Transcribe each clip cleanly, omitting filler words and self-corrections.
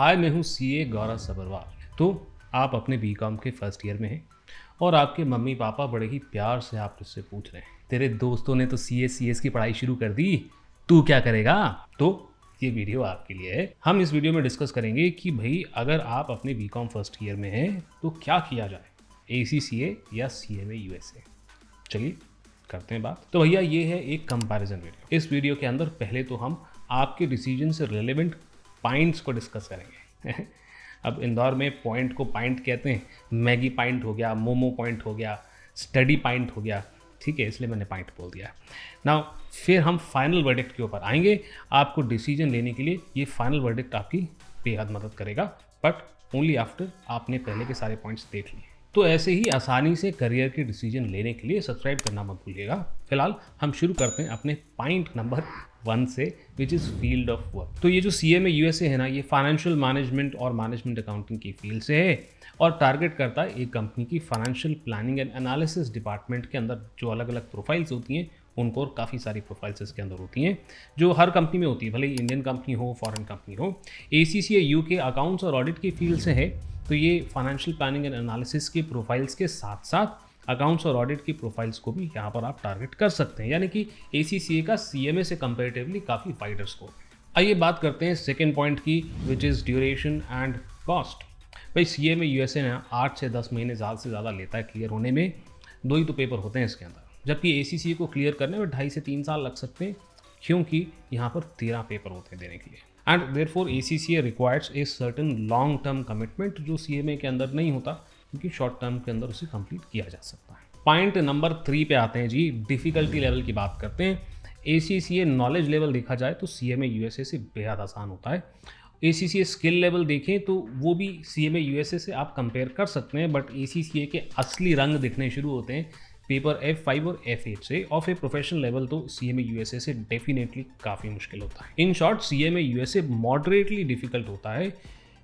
हाय, मैं हूँ सीए गौरव सबरवाल। तो आप अपने बीकॉम के फर्स्ट ईयर में हैं और आपके मम्मी पापा बड़े ही प्यार से आप मुझसे पूछ रहे हैं, तेरे दोस्तों ने तो सीएस की पढ़ाई शुरू कर दी, तू क्या करेगा? तो ये वीडियो आपके लिए है। हम इस वीडियो में डिस्कस करेंगे कि भाई अगर आप अपने बीकॉम फर्स्ट ईयर में हैं तो क्या किया जाए, ACCA या CMA USA। चलिए करते हैं बात। तो भैया ये है एक कंपैरिजन वीडियो। इस वीडियो के अंदर पहले तो हम आपके डिसीजन से रिलेवेंट पॉइंट्स को डिस्कस करेंगे। अब इंदौर में पॉइंट को पॉइंट कहते हैं, मैगी पॉइंट हो गया, मोमो पॉइंट हो गया, स्टडी पॉइंट हो गया, ठीक है, इसलिए मैंने पॉइंट बोल दिया। नाउ फिर हम फाइनल वर्डिक्ट के ऊपर आएंगे। आपको डिसीजन लेने के लिए ये फाइनल वर्डिक्ट आपकी बेहद मदद करेगा, बट ओनली आफ्टर आपने पहले के सारे पॉइंट्स देख लिए। तो ऐसे ही आसानी से करियर के डिसीजन लेने के लिए सब्सक्राइब करना मत भूलिएगा। फिलहाल हम शुरू करते हैं अपने पॉइंट नंबर 1 से, which is field of work. तो ये जो CMA USA है ना, ये फाइनेंशियल मैनेजमेंट और मैनेजमेंट अकाउंटिंग की फील्ड से है और टारगेट करता है एक कंपनी की financial planning and analysis department के अंदर जो अलग अलग प्रोफाइल्स होती हैं उनको, और काफ़ी सारी प्रोफाइल्स इसके अंदर होती हैं जो हर कंपनी में होती है, भले ही इंडियन कंपनी हो, फॉरेन कंपनी हो। ACCA UK अकाउंट्स और ऑडिट की फील्ड से है, तो ये फाइनेंशियल प्लानिंग एंड एनालिसिस की प्रोफाइल्स के साथ साथ अकाउंट्स और ऑडिट की प्रोफाइल्स को भी यहाँ पर आप टारगेट कर सकते हैं, यानी कि ACCA का CMA से कंपेरेटिवली काफ़ी वाइडर स्कोप है। आइए बात करते हैं सेकेंड पॉइंट की, which is duration and cost. भाई CMA USA ना 8 से 10 महीने ज़्यादा से ज़्यादा लेता है क्लियर होने में, 2 ही तो पेपर होते हैं इसके अंदर, जबकि ACCA को क्लियर करने में 2.5 से 3 साल लग सकते हैं, क्योंकि यहाँ पर 13 पेपर होते हैं देने के लिए। And therefore ACCA requires a certain long term commitment, जो CMA के अंदर नहीं होता, क्योंकि शॉर्ट टर्म के अंदर उसे कंप्लीट किया जा सकता है। पॉइंट नंबर 3 पे आते हैं जी, डिफिकल्टी लेवल की बात करते हैं। ACCA नॉलेज लेवल देखा जाए तो CMA USA से बेहद आसान होता है। ACCA स्किल लेवल देखें तो वो भी CMA USA से आप कंपेयर कर सकते हैं, बट ACCA के असली रंग दिखने शुरू होते हैं पेपर F5 और F8 से। ऑफ ए प्रोफेशनल लेवल तो CMA USA से डेफिनेटली काफ़ी मुश्किल होता है। In short CMA USA moderately difficult होता है,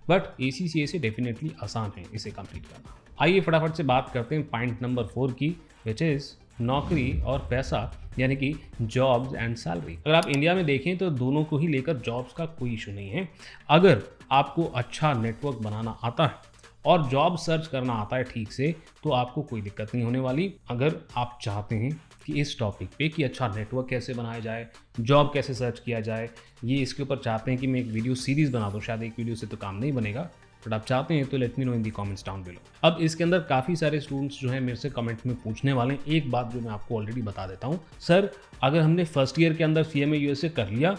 बट ACCA से डेफिनेटली आसान है इसे कंप्लीट करना। आइए फटाफट से बात करते हैं पॉइंट नंबर 4 की, विच इज़ नौकरी और पैसा, यानी कि जॉब्स एंड सैलरी। अगर आप इंडिया में देखें तो दोनों को ही लेकर जॉब्स का कोई इशू नहीं है। अगर आपको अच्छा नेटवर्क बनाना आता है और जॉब सर्च करना आता है ठीक से, तो आपको कोई दिक्कत नहीं होने वाली। अगर आप चाहते हैं कि इस टॉपिक पे कि अच्छा नेटवर्क कैसे बनाया जाए, जॉब कैसे सर्च किया जाए, ये इसके ऊपर चाहते हैं कि मैं एक वीडियो सीरीज़ बना दूँ, शायद एक वीडियो से तो काम नहीं बनेगा, बट आप चाहते हैं तो लेट मी नो इन दी कमेंट्स डाउन बिलो। अब इसके अंदर काफ़ी सारे स्टूडेंट्स जो हैं मेरे से कमेंट में पूछने वाले हैं, एक बात जो मैं आपको ऑलरेडी बता देता हूँ, सर अगर हमने फर्स्ट ईयर के अंदर CMA USA कर लिया,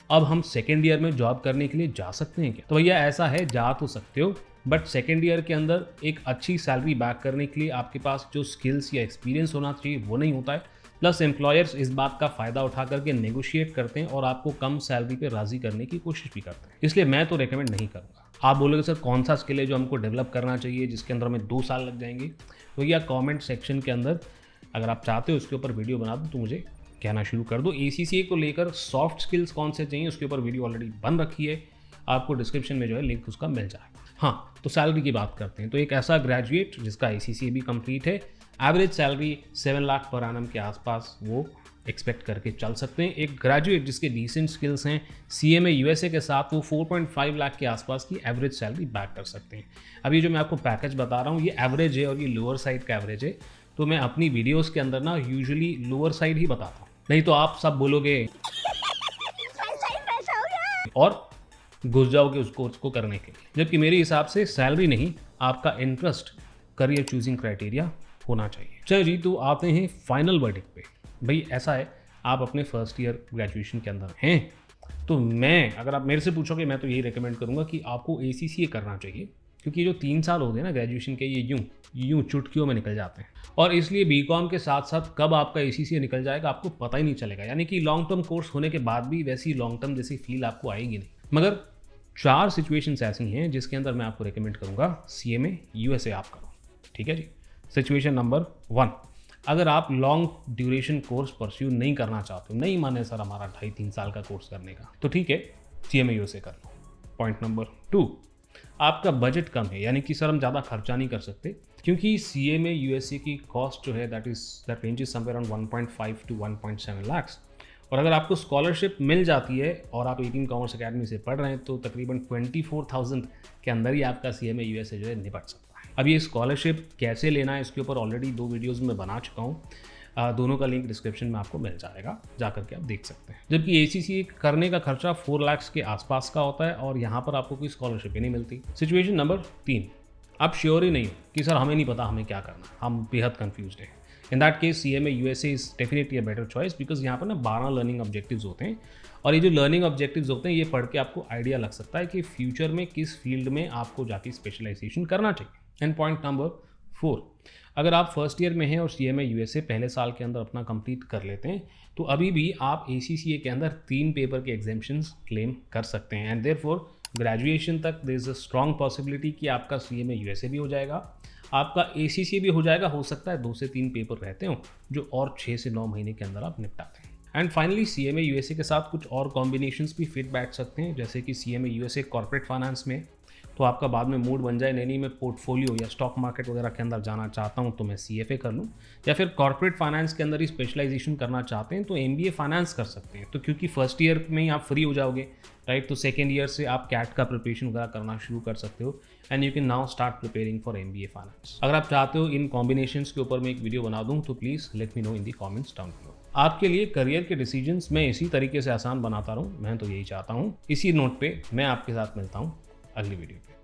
अब हम सेकेंड ईयर में जॉब करने के लिए जा सकते हैं क्या? तो भैया ऐसा है, जा तो सकते हो, बट सेकेंड ईयर के अंदर एक अच्छी सैलरी बैक करने के लिए आपके पास जो स्किल्स या एक्सपीरियंस होना चाहिए वो नहीं होता है। प्लस एम्प्लॉयर्स इस बात का फ़ायदा उठा करके नेगोशिएट करते हैं और आपको कम सैलरी पे राज़ी करने की कोशिश भी करते हैं, इसलिए मैं तो रेकमेंड नहीं करूँगा। आप बोलोगे सर कौन सा स्किल है जो हमको डेवलप करना चाहिए जिसके अंदर हमें 2 साल लग जाएंगे, तो या कमेंट सेक्शन के अंदर अगर आप चाहते हो उसके ऊपर वीडियो बना दो तो मुझे कहना शुरू कर दो। ACCA को लेकर सॉफ्ट स्किल्स कौन से चाहिए उसके ऊपर वीडियो ऑलरेडी बन रखी है, आपको डिस्क्रिप्शन में जो है लिंक उसका मिल जाएगा। हाँ, तो सैलरी की बात करते हैं। तो एक ऐसा ग्रेजुएट जिसका ACCA भी कंप्लीट है, average salary 7 lakh per annum के आसपास वो एक्सपेक्ट करके चल सकते हैं। एक ग्रेजुएट जिसके डिसेंट स्किल्स हैं CMA USA के साथ, वो 4.5 लाख के आसपास की एवरेज सैलरी बैक कर सकते हैं। अभी जो मैं आपको पैकेज बता रहा हूँ ये एवरेज है और ये लोअर साइड का एवरेज है, तो मैं अपनी वीडियोज़ के अंदर ना यूजुअली लोअर साइड ही बताता हूँ, नहीं तो आप सब बोलोगे और घुस जाओगे उस कोर्स को करने के लिए, जबकि मेरे हिसाब से सैलरी नहीं, आपका इंटरेस्ट करियर चूजिंग क्राइटेरिया होना चाहिए। चलो जी, तो आते हैं फाइनल वर्डिक्ट पे। भाई ऐसा है, आप अपने फर्स्ट ईयर ग्रेजुएशन के अंदर हैं, तो मैं, अगर आप मेरे से पूछोगे, मैं तो यही रिकमेंड करूंगा कि आपको ACCA करना चाहिए, क्योंकि जो 3 साल होते हैं ना ग्रेजुएशन के, ये यूं चुटकियों में निकल जाते हैं, और इसलिए बीकॉम के साथ साथ कब आपका ACCA निकल जाएगा आपको पता ही नहीं चलेगा। यानी कि लॉन्ग टर्म कोर्स होने के बाद भी वैसी लॉन्ग टर्म जैसी फील आपको आएगी नहीं। मगर 4 सिचुएशंस ऐसी हैं जिसके अंदर मैं आपको रिकमेंड करूंगा CMA USA आप करो, ठीक है जी। सिचुएशन नंबर 1, अगर आप लॉन्ग ड्यूरेशन कोर्स परस्यू नहीं करना चाहते हो, नहीं माने सर हमारा 2.5-3 साल का कोर्स करने का, तो ठीक है CMA USA कर लो। पॉइंट नंबर 2, आपका बजट कम है, यानी कि सर हम ज़्यादा खर्चा नहीं कर सकते, क्योंकि CMA USA की कॉस्ट जो है that ranges somewhere around 1.5 to 1.7 lakh, और अगर आपको स्कॉलरशिप मिल जाती है और आप 18 कॉमर्स अकेडमी से पढ़ रहे हैं तो तकरीबन 24,000 के अंदर ही आपका CMA USA जो है निपट सकता है। अब ये स्कॉलरशिप कैसे लेना है इसके ऊपर ऑलरेडी 2 वीडियोज़ में बना चुका हूँ, दोनों का लिंक डिस्क्रिप्शन में आपको मिल जाएगा, जा करके आप देख सकते हैं। जबकि ACCA करने का खर्चा 4 लाख के आसपास का होता है और यहाँ पर आपको कोई स्कॉलरशिप ही नहीं मिलती। सिचुएशन नंबर 3, आप श्योर ही नहीं हो कि सर हमें नहीं पता हमें क्या करना, हम बेहद कन्फ्यूज्ड हैं। In that case CMA USA is definitely a better choice, because यहाँ पर ना 12 लर्निंग ऑब्जेक्टिव्स होते हैं और ये जो लर्निंग ऑब्जेक्टिव्स होते हैं ये पढ़ के आपको आइडिया लग सकता है कि फ्यूचर में किस फील्ड में आपको जाके स्पेशलाइजेशन करना चाहिए। एंड पॉइंट नंबर 4, अगर आप फर्स्ट ईयर में हैं और CMA USA पहले साल के अंदर अपना कंप्लीट कर लेते हैं तो अभी भी आप ACCA के अंदर 3 पेपर के एग्जामिशंस क्लेम कर सकते हैं। एंड देयरफॉर ग्रेजुएशन तक there is a strong possibility कि आपका CMA USA भी हो जाएगा, आपका ACCA भी हो जाएगा। हो सकता है 2 से 3 पेपर रहते हो जो और 6 से 9 महीने के अंदर आप निपटाते हैं। एंड फाइनली CMA USA के साथ कुछ और कॉम्बिनेशंस भी फिट बैठ सकते हैं, जैसे कि CMA USA कॉर्पोरेट फाइनेंस में तो आपका बाद में मूड बन जाए नहीं मैं पोर्टफोलियो या स्टॉक मार्केट वगैरह के अंदर जाना चाहता हूं तो मैं CFA कर लूं, या फिर कॉर्पोरेट फाइनेंस के अंदर ही स्पेशलाइजेशन करना चाहते हैं तो MBA फाइनेंस कर सकते हैं। तो क्योंकि फर्स्ट ईयर में ही आप फ्री हो जाओगे, राइट, तो सेकेंड ईयर से आप कैट का प्रिपरेशन वगैरह करना शुरू कर सकते हो and you can now start preparing for MBA finance. अगर आप चाहते हो इन कॉम्बिनेशंस के ऊपर मैं एक वीडियो बना दूं तो please let me know in the comments down below. आपके लिए करियर के डिसीजंस मैं इसी तरीके से आसान बनाता रहूं, मैं तो यही चाहता हूं। इसी नोट पे मैं आपके साथ मिलता हूं अगली वीडियो पे।